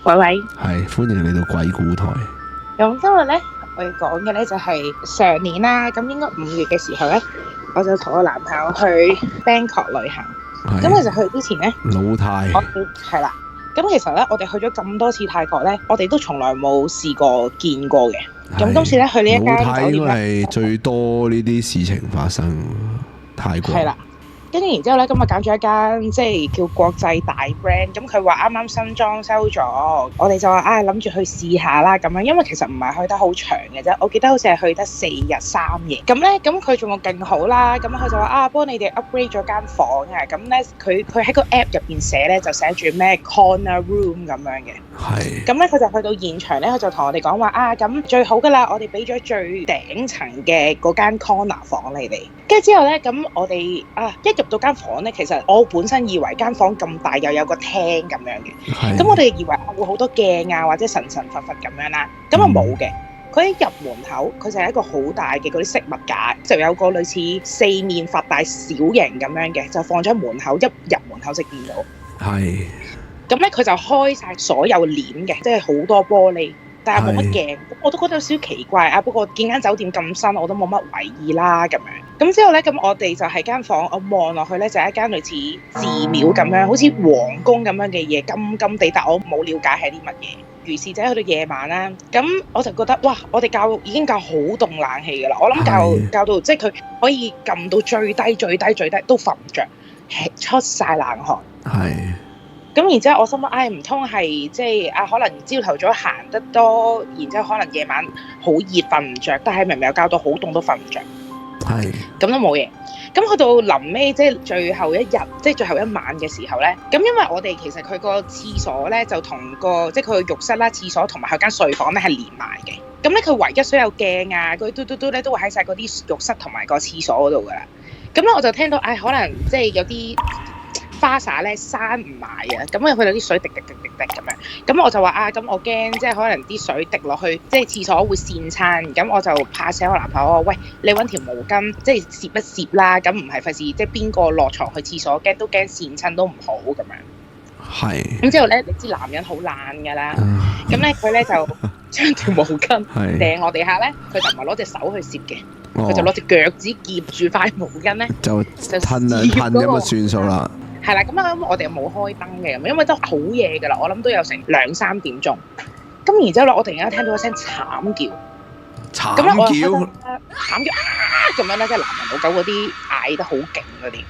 喂喂，係歡迎嚟到鬼故台。咁今日咧，我要講嘅咧就係上年啦，咁應該5月嘅時候咧，我就同我男朋友去 Bangkok 旅行。咁其實去之前咧，老太我哋係啦。咁其實咧，我哋去咗咁多次泰國咧，我哋都從來冇試過見過嘅。咁今次咧去呢一間酒店咧，係最多呢啲事情發生。泰國係啦。跟住然之後咧，咁啊揀咗一間即係叫國際大 brand，咁佢話啱啱新裝修咗，我哋就話諗住去試下啦咁樣，因為其實唔係去得好長嘅啫，我記得好似係去得4日3夜。咁咧，咁佢仲勁好啦，咁佢就話幫你哋 upgrade 咗間房啊，咁咧佢喺個 app 入邊寫咧就寫住咩 corner room 咁樣嘅。係。咁咧佢就去到現場咧，佢就同我哋講話咁最好噶啦，我哋俾咗最頂層嘅嗰間 corner 房你哋。跟住之後咧，咁我哋一入到間房咧，其實我本身以為間房咁大又有個廳咁樣嘅，咁我哋以為會好多鏡啊或者神神佛佛咁樣啦，咁啊冇嘅。佢一入門口，佢就係一個好大嘅嗰啲飾物架，就有個類似四面佛大小型咁樣嘅，就放咗喺門口，一入門口就見到。係。咁咧佢就開晒所有簾嘅，即係好多玻璃，但係冇乜鏡，我都覺得有少少奇怪不過見間酒店咁新，我都冇乜為意啦咁樣。咁之後咧，咁我哋就喺間房，我望落去咧就係一間類似寺廟咁樣，好似皇宮咁樣嘅嘢，金金地，但我冇了解係啲乜嘢。如是者去到夜晚啦，咁我就覺得哇，我哋已經校好凍冷氣㗎啦，我諗校到即係佢可以撳到最低都瞓唔着，出晒冷汗。係。咁然之後我心諗，唔通係即係可能朝頭早行得多，然之後可能夜晚好熱瞓唔着，但係明明有校到好凍都瞓唔着。係。咁都冇嘢。咁去到臨尾即係最後一日，即係最後一晚嘅時候咧，咁因為我哋其實佢個廁所咧就同個即係佢個浴室啦、廁所同埋佢間睡房咧係連埋嘅。咁咧佢唯一所有鏡啊，佢嘟咧都會喺晒嗰啲浴室同埋個廁所嗰度噶啦。咁咧我就聽到可能即係有啲花灑咧閂唔埋啊，咁佢有啲水滴咁樣，咁我就話咁我驚即係可能啲水滴落去，即係廁所會跣親，咁我就怕醒我男朋友，喂，你揾條毛巾即係攝一攝啦，咁唔係費事即係邊個落床去廁所驚跣親都唔好咁樣。係。咁之後咧，你知男人好懶㗎啦，咁咧佢咧就將條毛巾掟我地下咧，佢就唔係攞隻手去攝嘅，佢就攞隻腳趾夾住塊毛巾咧，就噴咁就算數啦。係啦，咁我哋又冇開燈嘅，因為都好夜㗎啦，我諗都有成2、3點鐘。咁然之後咧，我突然間聽到一聲慘叫，慘叫咁樣咧，即係男人老狗嗰啲嗌得好勁嗰啲。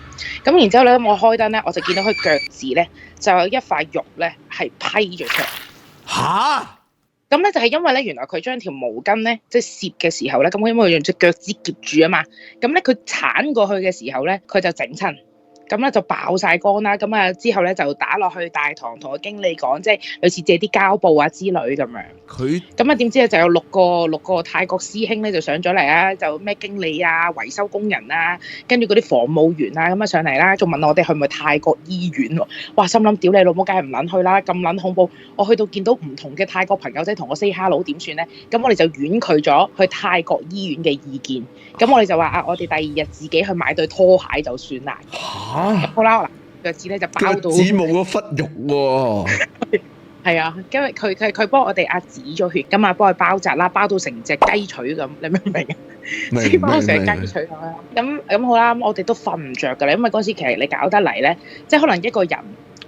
咁然之後咧，我開燈咧，我就見到佢腳趾咧就有一塊肉咧係批咗出嚟。嚇！咁咧就係因為咧，原來佢將條毛巾咧即係攝嘅時候咧，咁因為用隻腳趾夾住啊嘛，咁咧佢鏟過去嘅時候咧，佢就整親。咁咧就爆晒光啦，咁之後咧就打落去大堂同個經理講，即係類似借啲膠布啊之類咁樣。咁點知就有六個泰國師兄咧就上咗嚟啊，就咩經理啊、維修工人啊，跟住嗰啲房務員啊咁上嚟啦，仲問我哋去唔去泰國醫院喎？哇！心諗屌你老母，梗係唔撚去啦，咁撚恐怖！我去到見到唔同嘅泰國朋友仔同我 say hello 點算咧？咁我哋就婉拒咗去泰國醫院嘅意見。咁我哋就話我哋第2日自己去買對拖鞋就算啦。好啦，嗱，腳趾咧就包到，腳趾冇嗰忽肉喎。係啊，因為佢幫我哋止咗血，咁幫佢包紮啦，包到成隻雞腿咁，你明唔明啊？即係包到成雞腿咁樣。咁好啦，我哋都瞓唔着㗎啦，因為嗰時其實你搞得嚟咧，即係可能一個人，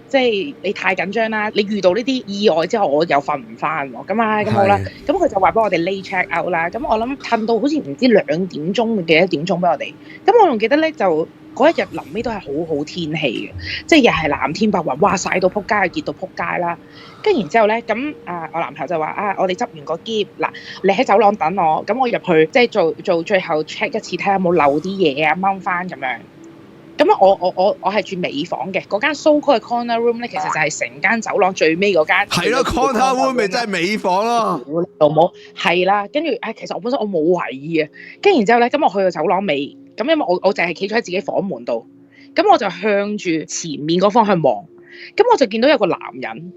即係你太緊張啦，你遇到呢啲意外之後，我又瞓唔翻喎。咁好啦，咁佢就話幫我哋 late check out 啦。咁我諗褪到好似唔知2點鐘幾多點鐘俾我哋。咁我仲記得咧就。嗰一日臨尾都係好好天氣嘅，即係又係藍天白雲，哇曬到撲街，熱到撲街啦。跟住然之後咧，咁我男朋友就話我哋執完個篋，嗱你喺走廊等我，咁我入去即係做最後 check 一次，睇下有冇漏啲嘢啊，掹翻咁樣。咁我係住尾房嘅，嗰間 so called 嘅 corner room 咧，其實就係成間走廊最尾嗰間。係咯 ，corner room 咪真係尾房咯。老母係啦，跟住其實我本身我冇懷疑嘅，跟住然之後咧，咁我去到走廊尾。咁因為我淨係企咗喺自己房門度，咁我就向住前面嗰方向望，咁我就見到有個男人，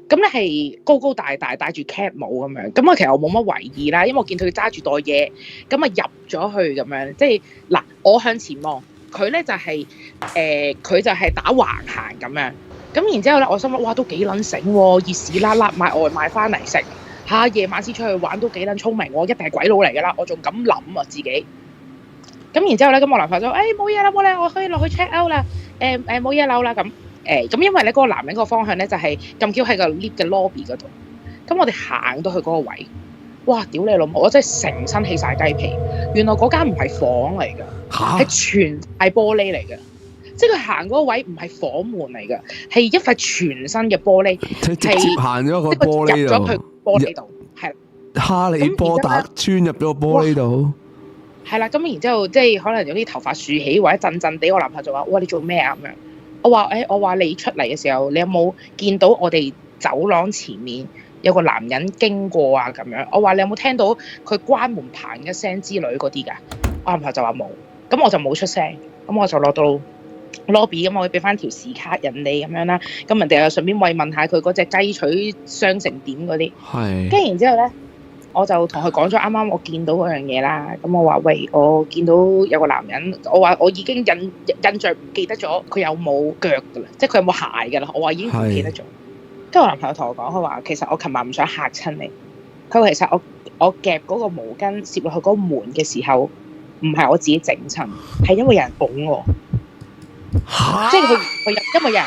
咁咧係高高大大戴住 cap 帽咁樣，咁我其實我冇乜為意啦，因為我見佢揸住袋嘢，咁入咗去咁樣，即係嗱我向前望，佢咧就係佢就係打橫行咁樣，咁然之後咧，我心諗哇都幾撚醒喎，熱屎啦啦買外賣翻嚟食嚇，夜晚先出去玩都幾撚聰明喎，一定係鬼佬嚟㗎啦，我仲咁諗啊自己。咁然之後咧，咁我男朋友就冇嘢啦，冇咧，我可以落去 check out 啦，冇嘢嬲啦咁。咁因為咧嗰個男人個方向咧就係咁巧喺個 lift 嘅 lobby 嗰度。咁我哋行到去嗰個位，哇！屌你老母，我真係成身起晒雞皮。原來嗰間唔係房嚟㗎，係全係玻璃嚟㗎。即係佢行嗰個位唔係房門嚟㗎，係一塊全新嘅玻璃，直接行咗個玻璃度，入咗去玻璃度，係啦。哈利波特穿入咗個玻璃度。係啦，咁然之後即係可能有啲頭髮豎起或者震震地，我男朋友就話：哇！你做咩啊？咁樣。我話你出嚟嘅時候，你有冇見到我哋走廊前面有個男人經過啊？咁樣。我話你有冇聽到佢關門嘭一聲之類嗰啲㗎？我男朋友就話冇，咁我就冇出聲，咁我就落到lobby，咁我俾翻條士卡人哋咁樣啦，咁人哋又順便慰問下佢嗰隻雞取雙成點嗰啲，係。跟住然之後咧，我就同佢講咗啱啱我見到嗰樣嘢啦。咁我話喂，我見到有個男人，我話我已經印象唔記得咗佢有冇腳㗎啦，即係佢有冇鞋㗎啦。我話已經唔記得咗。跟住我男朋友同我講，佢話其實我琴晚唔想嚇親你。佢話其實我夾嗰個毛巾攝落去嗰個門嘅時候，唔係我自己整親，係因為有人拱我。即係佢因為有人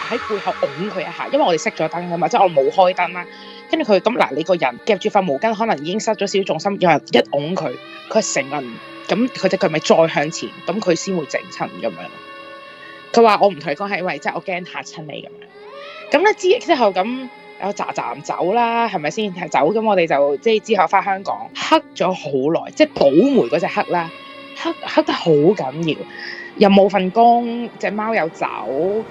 喺背後拱佢一下，因為我哋熄咗燈㗎嘛，即係我冇開燈啦。跟住佢咁嗱，你個人夾住塊毛巾，可能已經失咗少少重心，有人一拱佢，佢係成人咁，佢隻腳咪再向前，咁佢先會整親咁樣。佢話我唔同你講係因為即係我驚嚇親你咁樣。咁咧之後咁有喳走啦，係咪先？走咁我哋就即係之後翻香港，黑咗好耐，即係倒霉嗰隻黑啦，黑得好緊要。又冇份工，隻貓又走，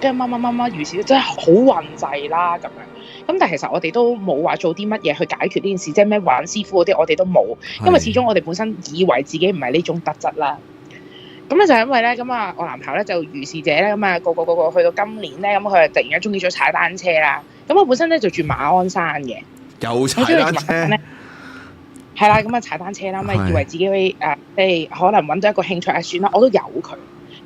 跟住乜，於是真係好運滯啦咁樣。咁但係其實我哋都冇話做啲乜嘢去解決呢件事，即係咩揾師傅嗰啲，我哋都冇，因為始終我哋本身以為自己唔係呢種特質啦。咁咧就係因為咧，咁啊我男朋友咧就如是者咧，咁啊個去到今年咧，咁佢突然間中意咗踩單車啦。咁我本身咧就住馬鞍山嘅，又踩單車。係啦，咁啊踩單車啦，咁啊以為自己會即係可能揾到一個興趣，算啦，我都有佢。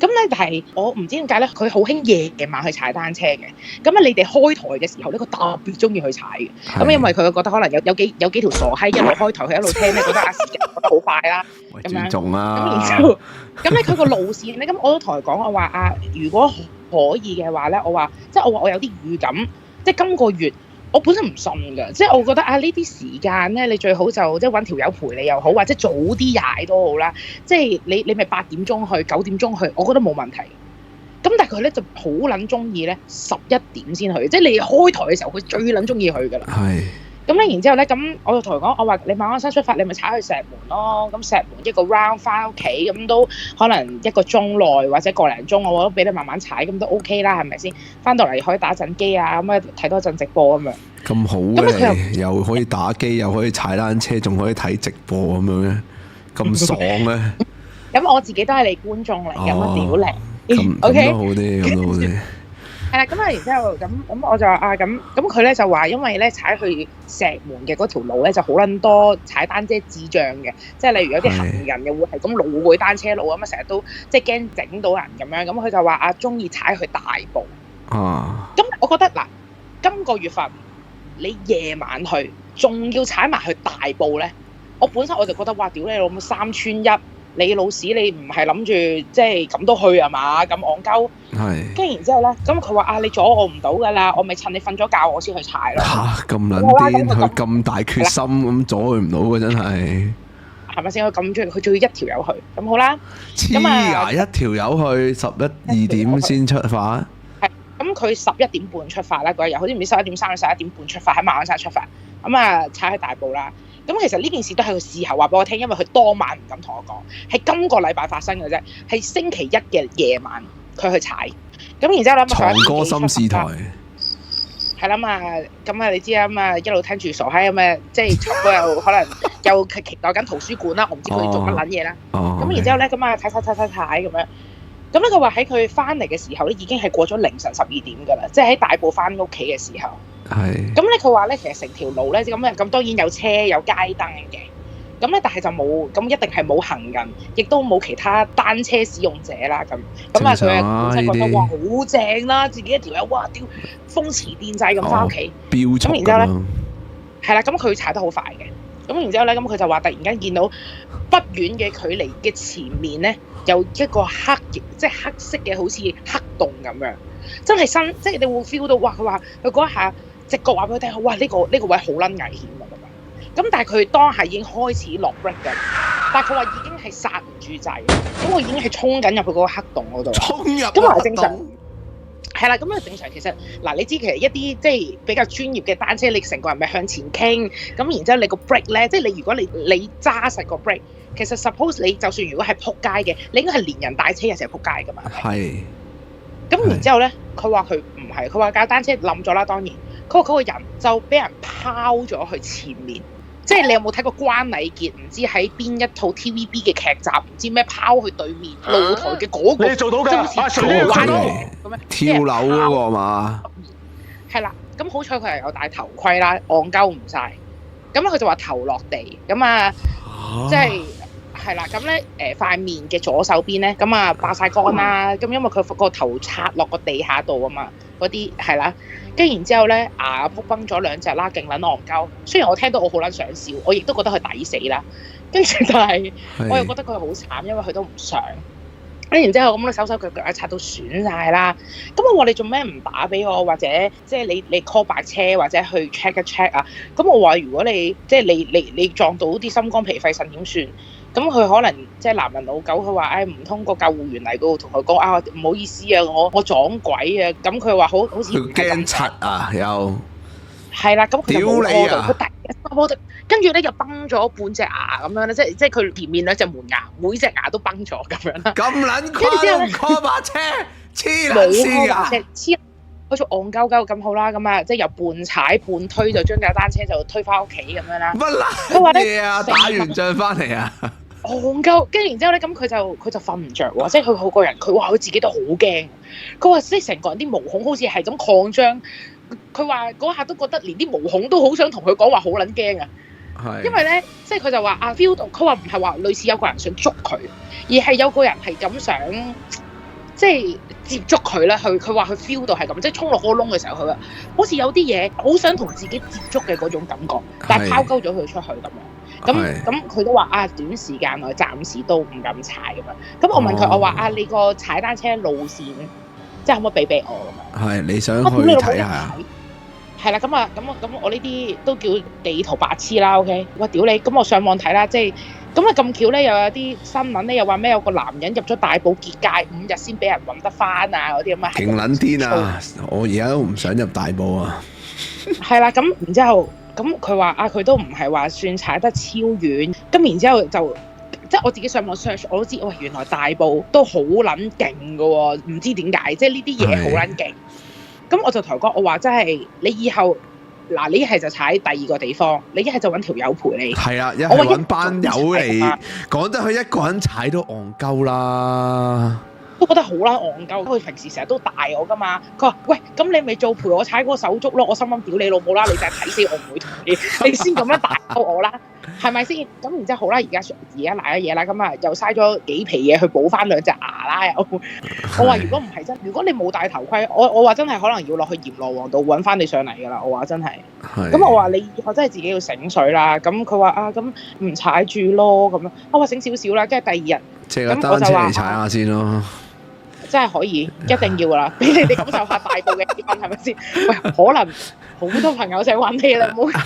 咁咧，但係我唔知點解咧，佢好興夜晚去踩單車嘅。咁啊，你哋開台嘅時候咧，佢特別中意去踩嘅。咁因為佢覺得可能有幾條傻閪一路開台，佢一路聽咧，覺得時間覺得好快啦。咁樣。重啊！咁然之後，咁咧佢個路線咧，咁我都同佢講，我話如果可以嘅話咧，我話我有啲預感，即係今個月。我本身唔信㗎，即係我覺得呢啲時間咧，你最好就即係揾條友陪你又好，或者早啲踩都好啦。即係你咪8點鐘去9點鐘去，我覺得冇問題。咁但係佢咧就好撚中意咧11點先去，即係你開台嘅時候，佢最撚中意去㗎啦。係。咁咧，然之後咧，咁我就同佢講，我話你馬鞍山出發，你咪踩去石門咯。咁石門一個 round 翻屋企，咁都可能1個鐘內或者個零鐘，我都俾你慢慢踩，咁都 OK 啦，係咪先？翻到嚟可以打陣機啊，咁啊睇多陣直播咁樣。咁好嘅，又可以打機，又可以踩單車，仲可以睇直播咁樣嘅，咁爽咧！咁我自己都係你觀眾嚟嘅，我屌你，OK，咁都好啲，咁都好啲。係啦，咁啊，然之後咁我就話咁佢咧就話，因為咧踩去石門嘅嗰條路咧就好撚多踩單車智障嘅，即係例如有啲行人又會係咁路過單車路咁啊，成日都即係驚整到人咁樣。咁佢就話中意踩去大埔。咁我覺得嗱，今個月份你夜晚去，仲要踩埋去大埔咧，我本身我就覺得哇，屌你老母3串1。你老屎，你唔係諗住即係咁都去係嘛？咁戇鳩。係。跟住然之後咧，咁佢話你阻我唔到㗎啦，我咪趁你瞓咗覺我先去踩咯。咁撚癲，佢咁大決心咁阻佢唔到㗎，真係。係咪先？佢咁中意，佢仲要一條友去，咁好啦。黐牙一條友去11、2點先出發。係。咁佢11點半出發啦，嗰日好似唔知11點3、11點半出發喺馬鞍山出發，咁啊踩去大埔啦。咁其實呢件事都係佢事後話俾我聽，因為佢當晚唔敢同我講，係今個禮拜發生嘅啫，係星期1嘅夜晚佢去踩，咁然之後咧，藏歌心事台係啦嘛，咁啊你知啊嘛，一路聽住傻閪咁啊，即係藏歌又可能又期待緊圖書館啦，我唔知佢做乜撚嘢啦，咁然之後咧咁啊踩咁樣，咁咧佢話喺佢翻嚟嘅時候咧已經係過咗凌晨12點㗎啦，即係喺大埔翻屋企嘅時候。係。咁咧佢話咧，其實成條路咧咁當然有車有街燈嘅，咁咧但係就冇，咁一定係冇行人，亦都冇其他單車使用者啦咁。咁啊佢本身覺得哇好正啦，自己一條友哇屌風馳電掣咁翻屋企，飆速咁然之後咧係啦，咁佢踩得好快嘅。咁然之後咧，咁佢就話突然間見到不遠嘅距離嘅前面咧，有一個黑色嘅好似黑洞咁樣，真係即係你會 feel 到，哇！佢話佢嗰一下直覺話俾佢聽，哇！呢個位好撚危險啊咁樣。咁但係佢當下已經開始落 break 㗎，但係佢話已經係剎唔住掣，咁我已經係衝緊入去嗰個黑洞嗰度。衝入咁啊正常。係啦，咁啊正常其實嗱，你知其實一啲即係比較專業嘅單車，你成個人咪向前傾，咁然之後你個 brake 咧，即係你如果你揸實個 brake，其實 suppose 你就算如果係撲街嘅，你應該係連人帶車一齊撲街㗎嘛。係。咁然之後咧，佢話佢唔係，佢話架單車冧咗啦，當然，佢話佢個人就俾人拋咗去前面。即係你有冇睇過關禮傑？唔知喺邊一套 TVB 嘅劇集，唔知咩拋去對面露台嘅嗰個，你做到㗎，咁樣跳樓嗰個嘛？係啦，咁好彩佢係有戴頭盔啦，戇鳩唔晒。咁佢就話頭落地，咁啊，即係啦，咁咧塊面嘅左手邊咧，咁啊爆晒乾啦，咁因為佢個頭插落個地下度啊嘛，嗰啲係啦。跟然之後咧，牙仆崩咗兩隻啦，勁撚戇鳩。雖然我聽到我好撚想笑，我亦都覺得佢抵死啦。跟住但係我又覺得佢好慘，因為佢都唔想。跟然之後咁，你手腳腳擦到損晒啦。咁我話你做咩唔打俾我，或者即係你 call 白車或者去 check 一 check 啊？咁我話如果你即係你撞到啲心肝脾肺腎點算？咁佢可能即係男人老狗，佢話唔通個救護員嚟嗰度同佢講啊，唔好意思啊，我撞鬼啊！咁佢話好似唔係咁驚啊又係啦，咁佢就冇你啊！佢突然間跟住咧又崩咗半隻牙咁樣咧，即係佢前面兩隻門牙，每隻牙都崩咗咁樣啦。咁撚誇都唔 call 把車，黐撚線㗎！黐好似戇鳩鳩咁好啦，咁啊即係由半踩半推就將架單車就推翻屋企咁樣啦。乜撚嘢啊？打完仗翻嚟啊！戇鳩，跟住然之後咧，咁佢就瞓唔着喎，即係佢個人，佢話佢自己都好驚，佢話即係成個人啲毛孔好似係咁擴張，佢話嗰下都覺得連啲毛孔都好想同佢講話好撚驚啊！因為咧，即係佢就話啊 feel 到，佢話唔係話類似有個人想捉佢，而係有個人係咁想即係接觸佢咧，佢話佢 feel 到係咁，即係衝落個窿嘅時候，佢話好似有啲嘢好想同自己接觸嘅嗰種感覺，但係拋鳩咗佢出去咁樣。咁佢都話啊，短時間內暫時都唔敢踩咁樣。咁我問佢，我話啊，你個踩單車路線即係可唔可以俾我咁樣？係你想去睇下？係啦，咁我呢啲都叫地圖白痴啦。OK， 我屌你，咁我上網睇啦，即係咁啊咁巧咧，又有啲新聞咧，又話咩有個男人入咗大埔結界5日先俾人揾得翻啊嗰啲咁啊。勁撚癲啊！我而家都唔想入大埔啊。係啦，咁然之後。咁佢話啊，佢都唔係話算踩得超遠，咁然之後就即係我自己上網 search，我都知，喂，原來大埔都好撚勁㗎喎，唔知點解，即係呢啲嘢好撚勁。咁我就同佢講，我話真係你以後嗱，你一係就踩第二個地方，你一係就揾條友陪你。係啊，一係揾班友嚟，講得佢一個人踩都戇鳩啦。都覺得好撚戇鳩，佢平時成日都帶我噶嘛。佢話：喂，咁你咪做陪我踩嗰個手足咯。我心諗屌你老母啦，你就係睇死我唔會同你，你先咁樣帶我啦，係咪先？咁然之後好啦，而家賴咗嘢啦，咁啊又嘥咗幾皮嘢去補翻兩隻牙啦。我話如果唔係真，如果你冇戴頭盔，我話真係可能要落去閻羅王度揾翻你上嚟㗎啦。我話真係。咁我話你以後真係自己要醒水啦。咁佢話啊，咁唔踩住咯咁樣。我話醒少少啦，跟住第二日。借個單車嚟踩下先咯。真係可以，一定要啦！俾你哋感受下大埔嘅氣氛係咪先？喂，可能好多朋友想揾你啦，唔好笑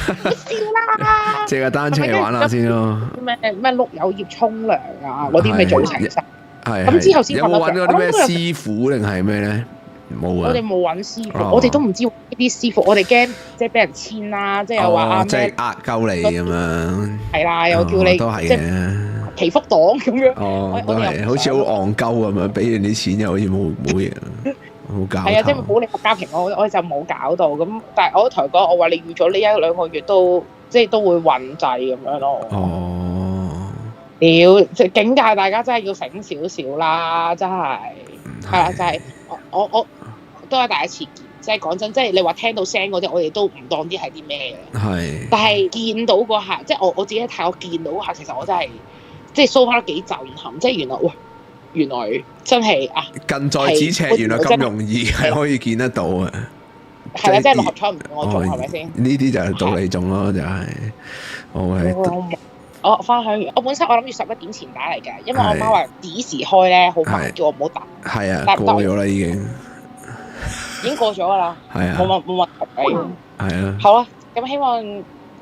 啦！借個單車嚟玩下先咯。咩碌柚葉沖涼啊，嗰啲咩做成晒。係。咁之後先有冇揾嗰啲咩師傅定係咩咧？冇啊！我哋冇揾師傅，我哋都唔知呢啲師傅，我哋驚即係俾人簽啦，即係又話啊即係呃鳩你咁樣。係啦，又叫你都係嘅。祈福黨咁樣，都係好似好戇鳩咁樣，俾完啲錢又好似冇嘢，好搞。係啊，即係保你國家平安，我就冇搞到咁。但係我同佢講，我話你預咗呢1-2個月都即係都會運滯咁樣咯。屌，即係警戒大家真係要醒少少啦，真係係啊，就係我都係第一次見，即係講真，即係你話聽到聲嗰啲，我哋都唔當啲係啲咩嘅。係。但係見到嗰下，即係我自己睇，我見到嗰下，其實我真係即係 so far 都幾震撼，即係原來真係啊！近在咫尺，原來咁容易係可以見得到啊！係啦，即係六合彩唔我中係咪先？呢啲就係到你中咯，就係我分享完，我本身我諗住11點前打嚟嘅，因為我媽話指時開咧好慢，叫我唔好打。係啊，過咗啦已經過咗㗎啦。係啊，冇問題。係啊。好啦，咁希望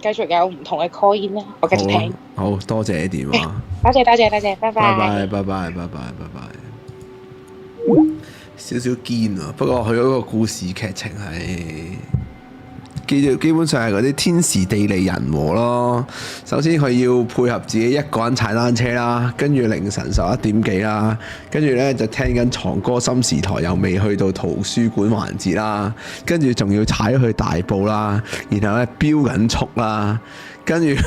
繼續有唔同嘅 call in 啦，我繼續聽。好多謝你電話。多謝，拜拜。拜拜。少少堅啊，不過佢嗰個故事劇情係基本上係嗰啲天時地利人和咯。首先佢要配合自己一個人踩單車啦，跟住凌晨11點幾啦，跟住呢就聽緊藏歌心時台，又未去到圖書館環節啦，跟住仲要踩去大埔啦，然後呢飆緊速啦，跟住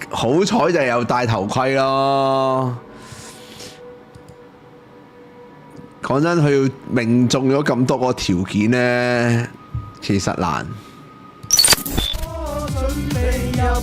好彩就有戴頭盔咯。講真，佢要命中咗咁多個條件呢，其實難。我準備入